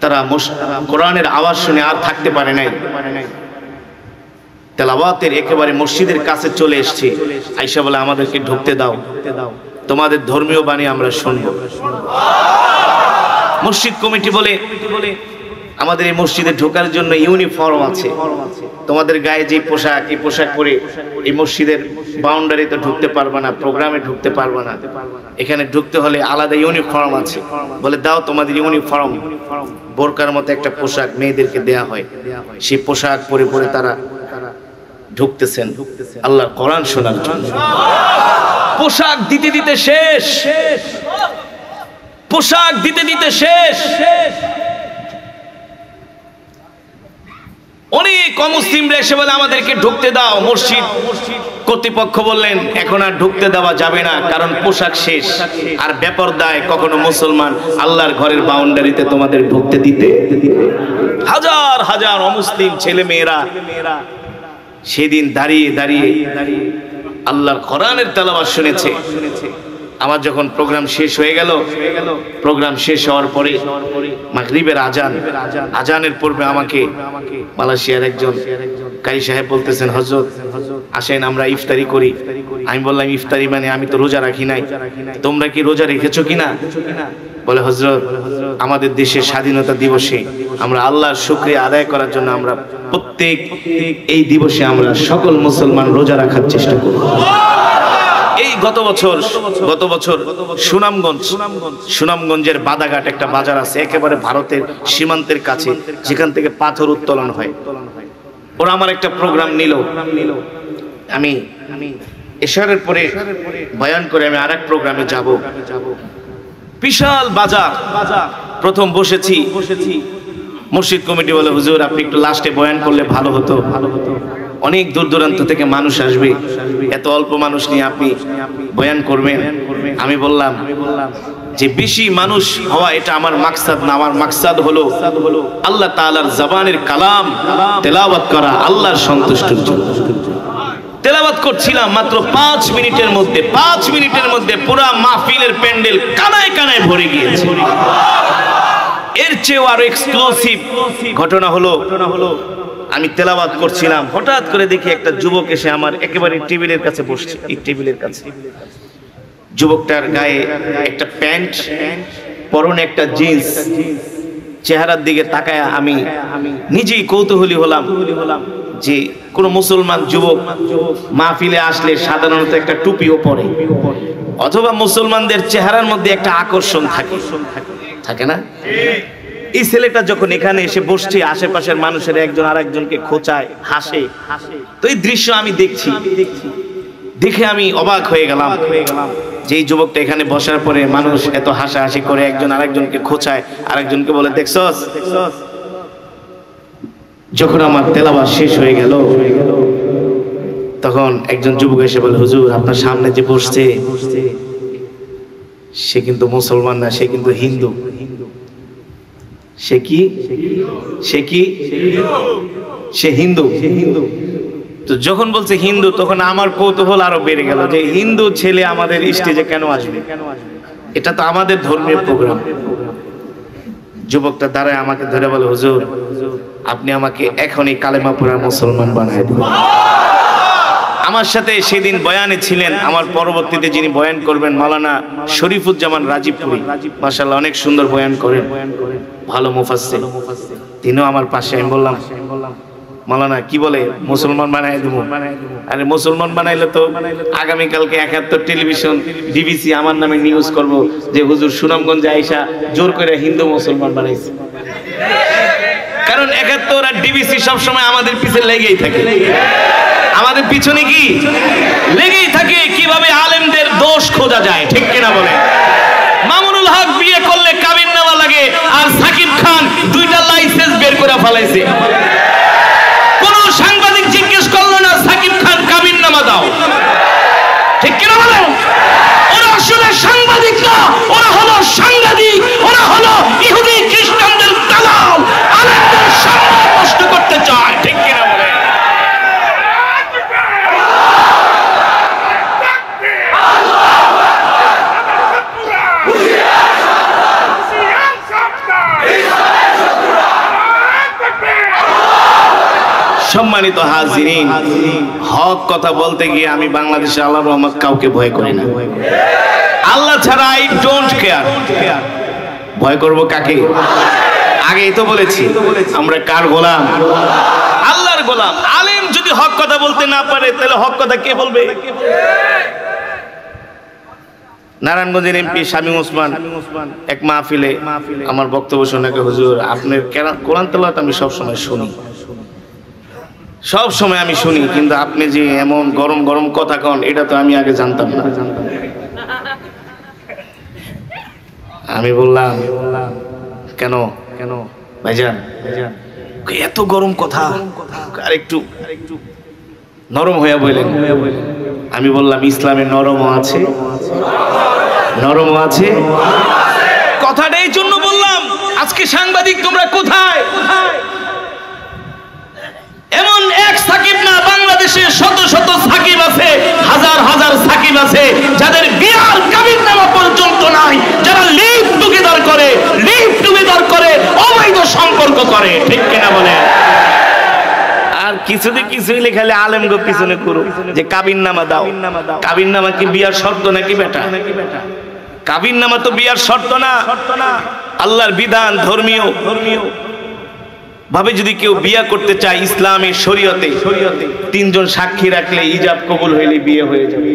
তারা কোরআনের আওয়াজ শুনে আর থাকতে পারে নাই। তেলাওয়াতের একেবারে মসজিদের কাছে চলে এসেছে, আয়েশা বলে আমাদেরকে ঢুকতে দাও, তোমাদের ধর্মীয় বাণী আমরা শুনবো। মসজিদ কমিটি বলে আমাদের এই মসজিদে ঢোকার জন্য ইউনিফর্ম আছে, তোমাদের গায়ে যে পোশাক, এই পোশাক পরে এই মসজিদের বাউন্ডারিতে ঢুকতে পারবে না, প্রোগ্রামে ঢুকতে পারবে না, এখানে ঢুকতে হলে আলাদা ইউনিফর্ম আছে। বলে দাও তোমাদের ইউনিফর্ম। বোরকার মতো একটা পোশাক মেয়েদেরকে দেয়া হয়, সেই পোশাক পরে পরে তারা ঢুকতেছেন আল্লাহর কোরআন শোনার জন্য। পোশাক দিতে দিতে শেষ, পোশাক দিতে দিতে শেষ। অনেক অমুসলিমরা এসে বলে আমাদেরকে ঢুকতে দাও। মসজিদ কর্তৃপক্ষ বললেন এখন আর ঢুকতে দেওয়া যাবে না, কারণ পোশাক শেষ, আর বেপরদায় কখনো মুসলমান আল্লাহর ঘরের বাউন্ডারিতে তোমাদের ঢুকতে দিতে। হাজার হাজার অমুসলিম ছেলে মেয়েরা সেদিন দাঁড়িয়ে দাঁড়িয়ে আল্লাহর কোরআনের তেলাওয়াত শুনেছে। আমার যখন প্রোগ্রাম শেষ হয়ে গেল, প্রোগ্রাম শেষ হওয়ার পরে মাগরিবের আজানের পূর্বে আমাকে মালয়েশিয়ার একজন কারি সাহেব বলতেছেন, হযরত আসেন আমরা ইফতারি করি। আমি বললাম ইফতারি মানে আমি তো রোজা রাখি নাই, তোমরা কি রোজা রেখেছো কিনা? বলে হযরত আমাদের দেশের স্বাধীনতা দিবসে আমরা আল্লাহর শুকরিয়া আদায় করার জন্য আমরা প্রত্যেক এই দিবসে আমরা সকল মুসলমান রোজা রাখার চেষ্টা করব। এই গত বছর সুনামগঞ্জের বাদাঘাট একটা বাজার আছে একেবারে ভারতের সীমান্তের কাছে, যেখান থেকে পাথর উত্তোলন হয়। ওরা আমার একটা প্রোগ্রাম নিল, আমি এশারের পরে বয়ান করে আমি আরেক প্রোগ্রামে যাব। বিশাল বাজার, প্রথম বসেছি, মসজিদ কমিটি বলে হুজুর আপনি একটু লাস্টে বয়ান করলে ভালো হতো, অনেক দূর দূরান্ত থেকে মানুষ আসবে, এত অল্প মানুষ নিয়ে আপনি বয়ান করবেন। আমি বললাম যে বেশি মানুষ হওয়া এটা আমার মাকসাদ না, আমার মাকসাদ হলো আল্লাহ তাআলার জবানের কালাম তেলাওয়াত করা, আল্লাহর সন্তুষ্টির জন্য। তেলাওয়াত করছিলাম মাত্র 5 মিনিটের মধ্যে পুরা মাহফিলের প্যান্ডেল কানায় কানায় ভরে গিয়েছে। এর চেয়েও আরো এক্সক্লুসিভ ঘটনা হলো, আমি তেলাওয়াত করছিলাম, হঠাৎ করে দেখি একটা যুবক এসে আমার একেবারে টেবিলের কাছে বসছে। এই টেবিলের কাছে যুবকটার গায়ে একটা প্যান্ট, পরনে একটা জিন্স, চেহারার দিকে তাকায় আমি নিজেই কৌতূহলী হলাম যে কোন মুসলমান যুবক মাহফিলে আসলে সাধারণত একটা টুপিও পরে, অথবা মুসলমানদের চেহারার মধ্যে একটা আকর্ষণ থাকে না? এই ছেলেটা যখন এখানে এসে বসছে, আশেপাশের মানুষের একজন আরেকজনকে খোঁচায়, হাসে। তো এই দৃশ্য আমি দেখে আমি অবাক হয়ে গেলাম যে এই যুবকটা এখানে বসার পরে মানুষ এত হাসাহাসি করে, একজন আরেকজনকে খোঁচায়, আরেকজনকে বলে দেখছস। যখন আমার তেলাওয়াত শেষ হয়ে গেল তখন একজন যুবক এসে বলে হুজুর আপনার সামনে যে বসছে সে কিন্তু মুসলমান না, সে কিন্তু হিন্দু। সে হিন্দু। তো যখন বলছে হিন্দু তখন আমার কৌতূহল আরো বেড়ে গেল যে হিন্দু ছেলে আমাদের স্টেজে কেন আসবে, এটা তো আমাদের ধর্মীয় প্রোগ্রাম। যুবকটা দাঁড়ায় আমাকে ধরে বলে হুজুর আপনি আমাকে এখনই কালেমা পড়া মুসলমান বানায় দিন। আমার সাথে সেদিন বয়ানে ছিলেন আমার পরবর্তীতে যিনি বয়ান করবেন মাওলানা শরীফুজ্জামান রাজীবপুরী, মাশাআল্লাহ অনেক সুন্দর বয়ান করেন, ভালো মুফাসসির, তিনিও আমার পাশে। আমি বললাম মাওলানা কি বলে মুসলমান বানাই দেবো? আরে মুসলমান বানাইলে তো আগামীকালকে 71 টেলিভিশন ডিবিসি আমার নামে নিউজ করব যে হুজুর সুনামগঞ্জে আইসা জোর করে হিন্দু মুসলমান বানাইছে। কারণ 71 আর ডিবিসি সবসময় আমাদের পিছে লেগেই থাকে, আমাদের পিছনে কি লেগেই থাকে কিভাবে আলেমদের দোষ খোঁজা যায়, ঠিক কিনা বলে? মামুনুল হক বিয়ে করলে কাবিননামা লাগে, আর সাকিব খান 2টা লাইসেন্স বের করে ফেলাইছে। কোন সাংবাদিক জিজ্ঞেস করলো না সাকিব খান কাবিননামা দাও, ঠিক কিনা বলে? ওরা আসলে সাংবাদিক না, ওরা হলো সাংবাদিক, ওরা হলো ইহুদি খ্রিস্টানদের দালাল, আলেমদের সম্মান নষ্ট করতে চায়, ঠিক কিনা বলে? সম্মানিত হাজিরিন, হক কথা বলতে গিয়ে আমি বাংলাদেশে আল্লাহর রহমত কাউকে ভয় করি না, আল্লাহ ছাড়া আই ডোন্ট কেয়ার। ভয় করব কাকে? আগেই তো বলেছি আমরা কার গোলাম? আল্লাহর গোলাম। আলেম যদি হক কথা বলতে না পারে তাহলে হক কথা কে বলবে? নারায়ণগঞ্জের এমপি শামীম ওসমান এক মাহফিলে আমার বক্তব্য শুনে হুজুর আপনার কোরআন তেলাওয়াত আমি সবসময় শুনি, কিন্তু আপনি যে এমন গরম গরম কথা কন এটা তো আমি আগে জানতাম না। আমি বললাম কেন ভাইজান এত গরম কথা, আর একটু নরম হইয়া বললেন। আমি বললাম ইসলামে নরমও আছে, কথাটা এই জন্য বললাম আজকে সাংবাদিক তোমরা কোথায়? এমন এক সাকিব না, বাংলাদেশে শত শত সাকিব আছে, হাজার হাজার সাকিব আছে যাদের বিয়ার কাবিননামা পর্যন্ত নাই, যারা লিভ টুগেদার করে অবৈধ সম্পর্ক করে, ঠিক কিনা বলে? আর কিছুই লেখালে আলেমগো পিছনে করো যে কাবিননামা দাও। কাবিননামা কি বিয়ার শর্ত নাকি বেটা? কাবিননামা তো বিয়ার শর্ত না, আল্লাহর বিধান, ধর্মীয় ভাবে যদি কেউ বিয়ে করতে চায় ইসলামের শরীয়তে 3 জন সাক্ষী রাখলে ইজাব কবুল হইলে বিয়ে হয়ে যাবে।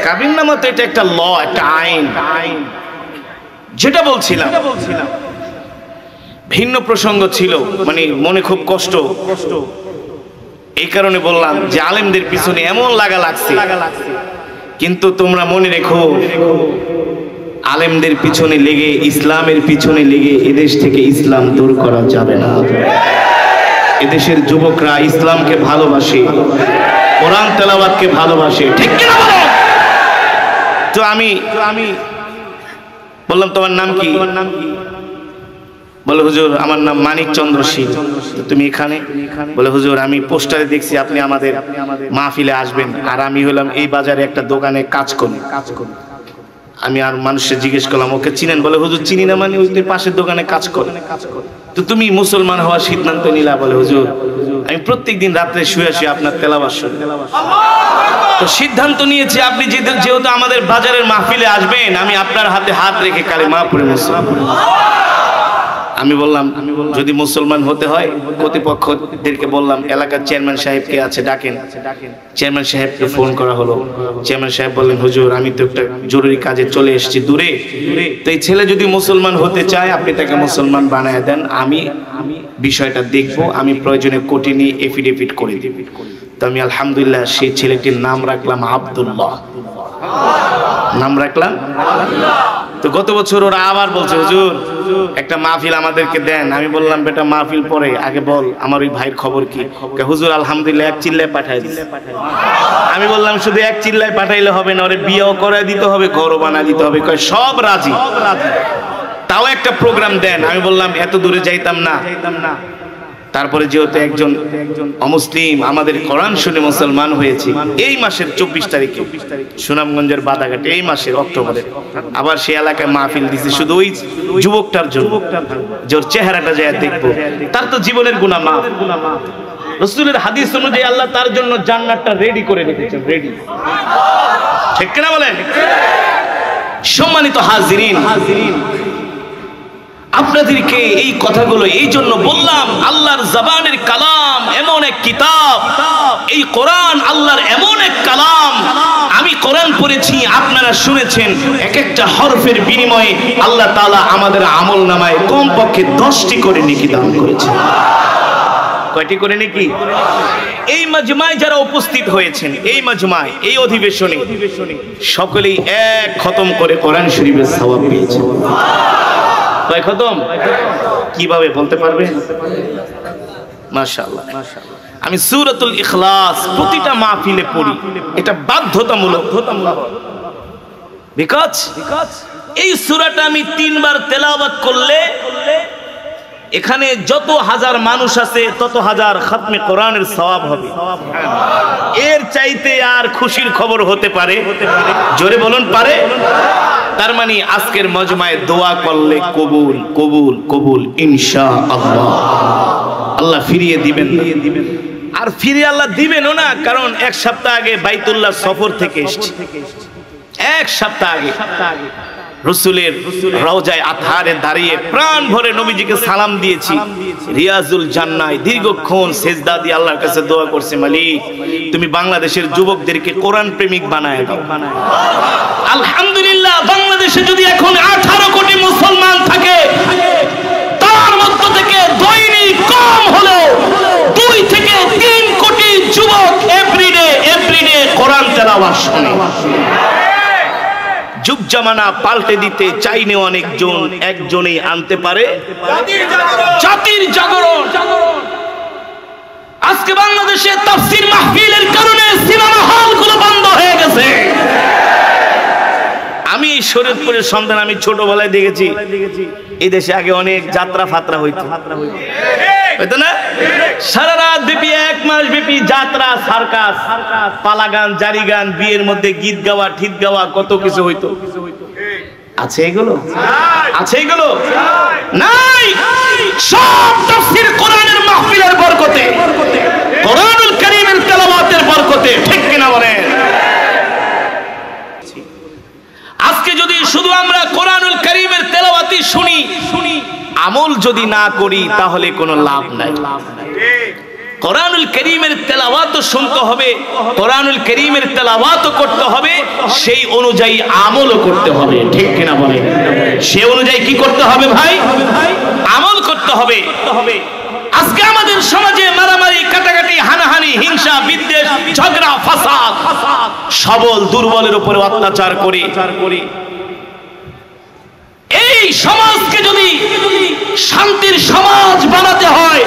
কাবিননামা তো এটা একটা ল, একটা আইন। যেটা বলছিলাম ভিন্ন প্রসঙ্গ ছিল, মানে মনে খুব কষ্ট, এই কারণে বললাম যে আলেমদের পিছনে এমন লাগা লাগছে, কিন্তু তোমরা মনে রেখো আলেমদের পিছনে লেগে, ইসলামের পিছনে লেগে এদেশ থেকে ইসলাম দূর করা যাবে না। এদেশের যুবকরা ইসলামকে ভালোবাসে, কোরআন তেলাওয়াতকে ভালোবাসে, ঠিক কি না বলো? তো আমি বললাম তোমার নাম কি? বলে হুজুর আমার নাম মানিক চন্দ্র সিং। তুমি এখানে? বলে হুজুর আমি পোস্টারে দেখছি আপনি আমাদের মাহফিলে আসবেন, আর আমি হলাম এই বাজারে একটা দোকানে কাজ করি। আমি আর মানুষের জিজ্ঞেস করলাম ওকে চিনেন? বলে হুজুর চিনি না, মানে ওই পাশের দোকানে কাজ করে। তো তুমি মুসলমান হওয়ার সিদ্ধান্ত নিলা? বলে হুজুর আমি প্রত্যেকদিন রাত্রে শুয়ে শুয়ে আপনার তেলাওয়াত শুনি, তো সিদ্ধান্ত নিয়েছি আপনি যেহেতু আমাদের বাজারের মাহফিলে আসবেন, আমি আপনার হাতে হাত রেখে কালিমা পড়ে মুসলমান। আমি বললাম যদি মুসলমান হতে হয়, কর্তৃপক্ষদেরকে বললাম এলাকার চেয়ারম্যান সাহেবকে আছে ডাকেন। চেয়ারম্যান সাহেবকে ফোন করা হলো। চেয়ারম্যান সাহেব বললেন হুজুর আমি তো একটা জরুরি কাজে চলে এসেছি দূরে, তো এই ছেলে যদি মুসলমান হতে চায় আপনি তাকে মুসলমান বানায় দেন, আমি বিষয়টা দেখবো, আমি প্রয়োজনে কোর্টে নিয়ে এফিডেভিট করে দিব। তো আমি আলহামদুলিল্লাহ সেই ছেলেটির নাম রাখলাম আব্দুল্লাহ, নাম রাখলাম। তো গত বছর ওরা আবার বলছে হুজুর একটা মাহফিল আমাদেরকে দেন। আমি বললাম বেটা মাহফিল পরে, আগে বল আমার ওই ভাইয়ের খবর কি? হুজুর আলহামদুলিল্লাহ এক চিল্লায় পাঠাই দিছে। আমি বললাম শুধু এক চিল্লায় পাঠাইলে হবে না, ওরে বিয়েও করে দিতে হবে, ঘরও বানা দিতে হবে। কয় সব রাজি, তাও একটা প্রোগ্রাম দেন। আমি বললাম এত দূরে যাইতাম না। তারপরে যেহেতু একজন অমুসলিম আমাদের কোরআন শুনে মুসলমান হয়েছে, এই মাসের 24 তারিখে সুনামগঞ্জের বাদাঘাটে, এই মাসের অক্টোবরে আবার সেই এলাকায় মাহফিল দিছে, শুধু ওই যুবকটার জন্য, যে ওর চেহারাটা যায় দেখবো, তার তো জীবনের গুনাহ মাফ। রাসূলের হাদিস অনুযায়ী আল্লাহ তার জন্য জান্নাতটা রেডি করে রেখেছেন, রেডি, ঠিক কিনা বলেন? সম্মানিত হাজিরিন, আপনাদেরকে এই কথাগুলো এই জন্য বললাম, আল্লাহর জবানের কালাম এমন এক কিতাব, এই কোরআন আল্লাহর এমন এক কালাম। আমি কোরআন পড়েছি, আপনারা শুনেছেন, এক একটা হরফের বিনিময়ে আল্লাহ তাআলা আমাদের আমল নামায় কমপক্ষে 10টি করে নেকি দান করেছেন। কয়টি করে নেকি? এই মাজমায় যারা উপস্থিত হয়েছেন, এই মাজমায়, এই অধিবেশনে সকলেই এক খতম করে কোরআন শরীফের সওয়াব পেয়েছেন। কয় খতম? কিভাবে বলতে পারবে? মাশাআল্লাহ। আমি সূরাতুল ইখলাস প্রতিটা মাহফিলে পড়ি, এটা বাধ্যতামূলক। বিকজ এই সূরাটা আমি 3 বার তেলাওয়াত করলে এখানে যত হাজার মানুষ আছে তত হাজার খতমে কোরআনের সওয়াব হবে। এর চাইতে আর খুশির খবর হতে পারে? জোরে বলুন পারে? তার মানে আজকের মজমায় দোয়া করলে কবুল কবুল কবুল ইনশাআল্লাহ। আল্লাহ ফিরিয়ে দিবেন, আর ফিরিয়ে আল্লাহ দিবেনও না, কারণ 1 সপ্তাহ আগে বাইতুল্লাহ সফর থেকে এসেছি। 1 সপ্তাহ আগে রাসূলের রওজায়ে আতহারে দাঁড়িয়ে প্রাণ ভরে নবীজিকে সালাম দিয়েছি। রিয়াজুল জান্নায় দীর্ঘক্ষণ সেজদা দিয়ে আল্লাহর কাছে দোয়া করছি, মালিক তুমি বাংলাদেশের যুবকদেরকে কোরআন প্রেমিক বানায় দাও। আলহামদুলিল্লাহ, বাংলাদেশে যদি এখন 18 কোটি মুসলমান থাকে, তার মধ্য থেকে দৈনিক কম হলেও 2 থেকে 3 কোটি যুবক এভরিডে কোরআন তেলাওয়াত শুনে। যুগ জামানা পাল্টে দিতে চাইলে অনেকজন, একজনেই আনতে পারে জাতির জাগরণ। আজকে বাংলাদেশে তাফসীর মাহফিলের কারণে সিনেমা হলগুলো বন্ধ হয়ে গেছে। আমি এই শরীয়তপুরের সন্তান, আমি ছোটবেলায় দেখেছি এই দেশে আগে অনেক যাত্রা ফাত্রা হইতো না? সারা রাত ব্যাপী, 1 মাস ব্যাপী যাত্রা, সার্কাস, পালা গান, জারি গান, বিয়ের মধ্যে গীত গাওয়া, ঠিক গাওয়া, কত কিছু হইতো। আছে এগুলো? আছে এগুলো? নাই। সব তাফসীর কোরআনের মাহফিলের বরকতে, কোরআনুল কারীমের তেলাওয়াতের বরকতে, ঠিক কিনা বলেন? আজকে যদি শুধু আমরা কোরআনুল কারীমের তেলাওয়াতই শুনি, আমল যদি না করি তাহলে কোনো লাভ নাই। কোরআনুল কারীমের তেলাওয়াতও শুনতে হবে, কোরআনুল কারীমের তেলাওয়াতও করতে হবে, সেই অনুযায়ী আমলও করতে হবে, ঠিক কিনা বলেন? সেই অনুযায়ী কি করতে হবে ভাই? আমল করতে হবে। আজকে আমাদের সমাজে মারামারি, কাটাকাটি, হানাহানি, হিংসা, বিদ্বেষ, ঝগড়া, ফাসাদ, সবল দুর্বলের উপরে অত্যাচার করে এই সমাজকে যদি শান্তির সমাজ বানাতে হয়,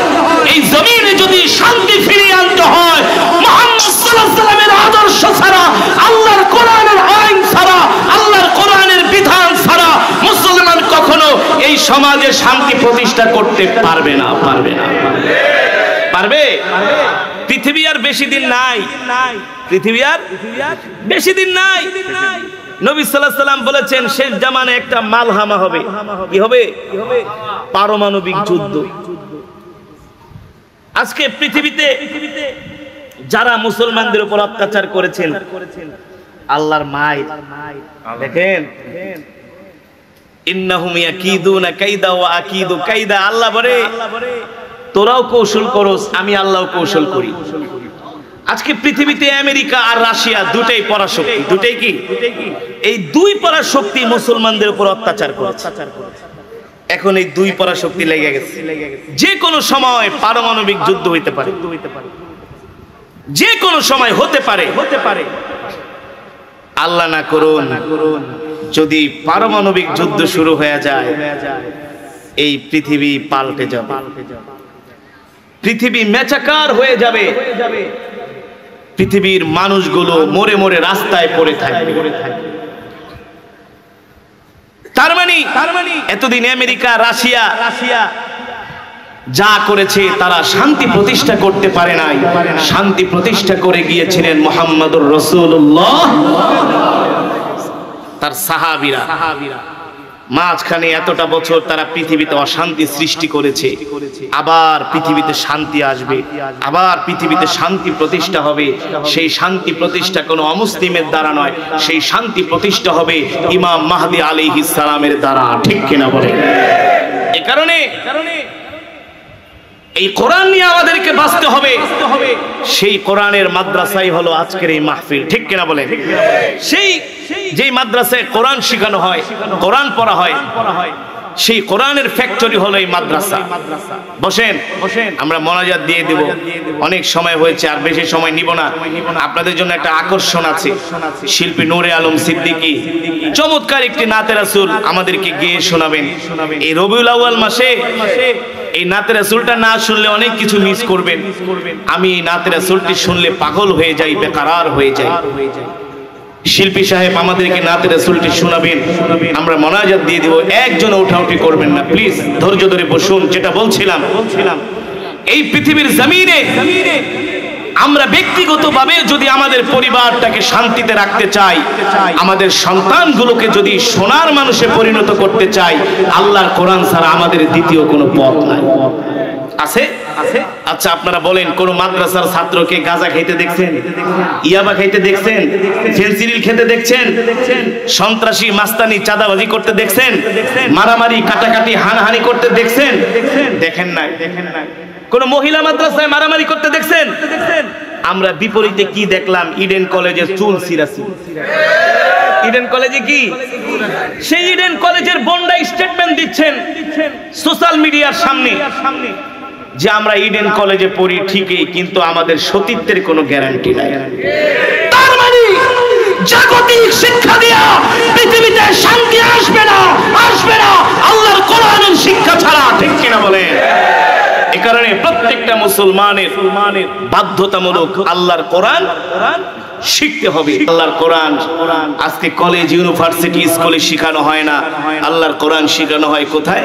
এই জমিনে যদি শান্তি ফিরিয়ে আনতে হয়, মুহাম্মদ সাল্লাল্লাহু আলাইহি ওয়াসাল্লামের আদর্শ ছাড়া, আল্লাহর কোরআনের আইন ছাড়া, আল্লাহর কোরআনের বিধান ছাড়া মুসলমান কখনো এই সমাজে শান্তি প্রতিষ্ঠা করতে পারবে না। পারবে? পৃথিবী আর বেশি দিন নাই, পৃথিবী আর বেশি দিন নাই। নবী সাল্লাল্লাহু আলাইহি ওয়াসাল্লাম বলেছেন শেষ জামানে একটা মালহামা হবে। কি হবে? পারমাণবিক যুদ্ধ। আজকে পৃথিবীতে যারা মুসলমানদের উপর অত্যাচার করেছেন, আল্লাহর মায় দেখেন, ইন্নাহুম ইয়াকিদুনা কাইদা ওয়া আকিদু কাইদা। আল্লাহ বলে তোরাও কৌশল করস, আমি আল্লাহও কৌশল করি। আজকে পৃথিবীতে আমেরিকা আর রাশিয়া দুটাই পরাশক্তি। দুটাই কি? এই দুই পরাশক্তি মুসলমানদের উপর অত্যাচার করেছে। এখন এই দুই পরাশক্তি লেগে গেছে। যে কোনো সময় পারমাণবিক যুদ্ধ হইতে পারে, যে কোনো সময় হতে পারে। আল্লাহ না করুন, যদি পারমাণবিক যুদ্ধ শুরু হয়ে যায়, এই পৃথিবী পাল্টে যাবে, পৃথিবী মেচাকার হয়ে যাবে, পৃথিবীর মানুষগুলো মরে মরে রাস্তায় পড়ে থাকবে। তার মানে এতদিন আমেরিকা, রাশিয়া যা করেছে, তারা শান্তি প্রতিষ্ঠা করতে পারে নাই। শান্তি প্রতিষ্ঠা করে গিয়েছিলেন মুহাম্মদুর রাসূলুল্লাহ, তার সাহাবীরা। মাঝখানে এতটা বছর তারা পৃথিবীতে অশান্তি সৃষ্টি করেছে। আবার পৃথিবীতে শান্তি আসবে, আবার পৃথিবীতে শান্তি প্রতিষ্ঠা হবে। সেই শান্তি প্রতিষ্ঠা কোনো অমুসলিমের দ্বারা নয়, সেই শান্তি প্রতিষ্ঠা হবে ইমাম মাহদী আলাইহিস সালামের দ্বারা, ঠিক কিনা বলেন? এই কারণে এই কোরআন নিয়ে আমাদেরকে বাঁচতে হবে। সেই কোরআনের মাদ্রাসাই হলো আজকের এই মাহফিল, ঠিক কিনা বলেন? সেই যেই মাদ্রাসায় কোরআন শেখানো হয়, কোরআন পড়া হয়, সেই কোরআনের ফ্যাক্টরি হলো এই মাদ্রাসা। বসেন, আমরা মোনাজাত দিয়ে দেব। অনেক সময় হয়েছে, আর বেশি সময় নিব না। আপনাদের জন্য একটা আকর্ষণ আছে। শিল্পী নূরে আলম সিদ্দিকী চমৎকার একটি নাতে রাসূল আমাদেরকে গেয়ে শোনাবেন। এই রবিউল আউয়াল মাসে এই নাতে রাসূলটা না শুনলে অনেক কিছু মিস করবেন। আমি এই নাতে রাসূলটি শুনলে পাগল হয়ে যাই, বেকরার হয়ে যাই। শিল্পী সাহেব আমাদেরকে নাতে রাসূলটি শোনাবেন, আমরা মোনাজাত দিয়ে দেব। একজন উঠাউঠি করবেন না প্লিজ, ধৈর্য ধরে বসুন। যেটা বলছিলাম, এই পৃথিবীর জমিনে আমরা ব্যক্তিগতভাবে যদি আমাদের পরিবারটাকে শান্তিতে রাখতে চাই, আমাদের সন্তানগুলোকে যদি সোনার মানুষে পরিণত করতে চাই, আল্লাহর কোরআন ছাড়া আমাদের দ্বিতীয় কোনো পথ নাই। আছে? আচ্ছা আপনারা বলেন, কোন মাদ্রাসার ছাত্রকে গাঁজা খাইতে দেখছেন? ইয়াবা খাইতে দেখছেন? ফেন্সিডিল খেতে দেখছেন? সন্ত্রাসী, মাস্তানি, চাঁদাবাজি করতে দেখছেন? মারামারি, কাটাকাটি, হানাহানি করতে দেখছেন? দেখেন নাই। কোন মহিলা মাদ্রাসায় মারামারি করতে দেখছেন? আমরা বিপরীতে কি দেখলাম? ইডেন কলেজের চুল ছিঁড়াছি। ইডেন কলেজে কি? সেই ইডেন কলেজের বন্ডা স্টেটমেন্ট দিচ্ছেন সোশ্যাল মিডিয়ার সামনে যে আমরা ইডেন কলেজে পড়ি ঠিকই, কিন্তু আমাদের সতীত্বের কোনো গ্যারান্টি নাই। তার মানে জাগতিক শিক্ষা দিয়া পৃথিবীতে শান্তি আসবে না আল্লাহর কোরআনের শিক্ষা ছাড়া, ঠিক কিনা বলেন? এই কারণে প্রত্যেকটা মুসলমানের বাধ্যতামূলক আল্লাহর কোরআন শিখতে হবে। আল্লাহর কোরআন আজকে কলেজ, ইউনিভার্সিটি, স্কুলে শেখানো হয় না। আল্লাহর কোরআন শেখানো হয় কোথায়?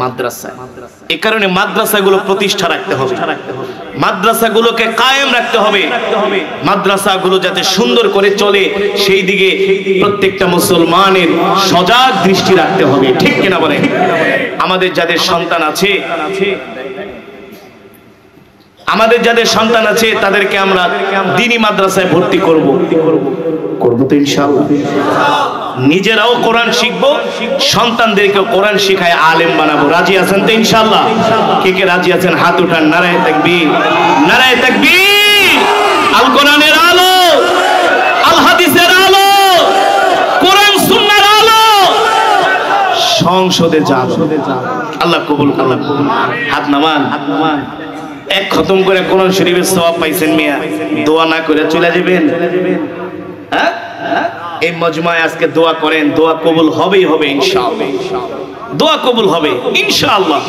মাদ্রাসায়। এই কারণে মাদ্রাসাগুলো প্রতিষ্ঠা রাখতে হবে, মাদ্রাসাগুলোকে কায়েম রাখতে হবে। মাদ্রাসাগুলো যাতে সুন্দর করে চলে, সেই দিকে প্রত্যেকটা মুসলমানের সজাগ দৃষ্টি রাখতে হবে, ঠিক কিনা বলেন? আমাদের যাদের সন্তান আছে, তাদেরকে আমরা দ্বীনি মাদ্রাসায় ভর্তি করব তো ইনশাআল্লাহ। নিজেরাও কোরআন শিখবো, সন্তানদেরকেও কোরআন শিখায় আলেম বানাবো। রাজি আছেন তো ইনশাআল্লাহ? কে কে রাজি আছেন হাত উঠান। নারায়ে তাকবীর, নারায়ে তাকবীর। আল কোরআনের আলো, আল হাদিসের আলো, কোরআন সুন্নাহর আলো সংসদে যাবে। আল্লাহ কবুল করুন। হাত নামান, হাত নামান। এক খতম করে কোরআন শরীফের সওয়াব পাইছেন মিয়া, দোয়া না করে চলে যাবেন? হ্যাঁ, এই মজমায় আজকে দোয়া করেন, দোয়া কবুল হবেই হবে ইনশাআল্লাহ। দোয়া কবুল হবে ইনশাআল্লাহ।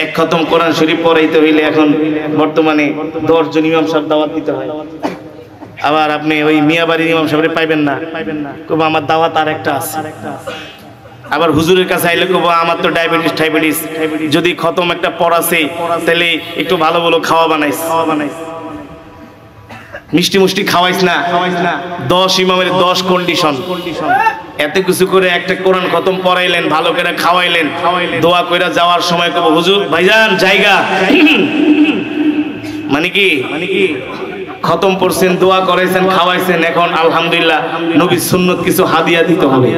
এক খতম কোরআন শরীফ পড়াইতে হইলে এখন বর্তমানে 10 জন ইমাম সাহেব দাওয়াত দিতে হয়। আবার আপনি ওই মিয়াবাড়ির ইমাম সাহেবরে পাইবেন না, কবে আমার দাওয়াত আর একটা আছে। আবার হুজুরের কাছে আইলে কব আমার তো ডায়াবেটিস, যদি খতম একটা পড়াছে তাহলে একটু ভালো ভালো খাওয়া বানাইস, মিষ্টি মুষ্টি খাওয়াইস না। 10 ইমামের 10 কন্ডিশন। এত কিছু করে একটা কোরআন খতম পড়াইলেন, ভালো করে খাওয়াইলেন, দোয়া কইরা যাওয়ার সময় কব হুজুর ভাইজান জায়গা মানে কি খতম পড়ছেন, দোয়া করাইছেন, খাওয়াইছেন, এখন আলহামদুলিল্লাহ নবীর সুন্নত কিছু হাদিয়া দিতে হবে।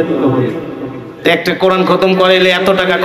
একটা কোরআন খতম করাইলে এত টাকা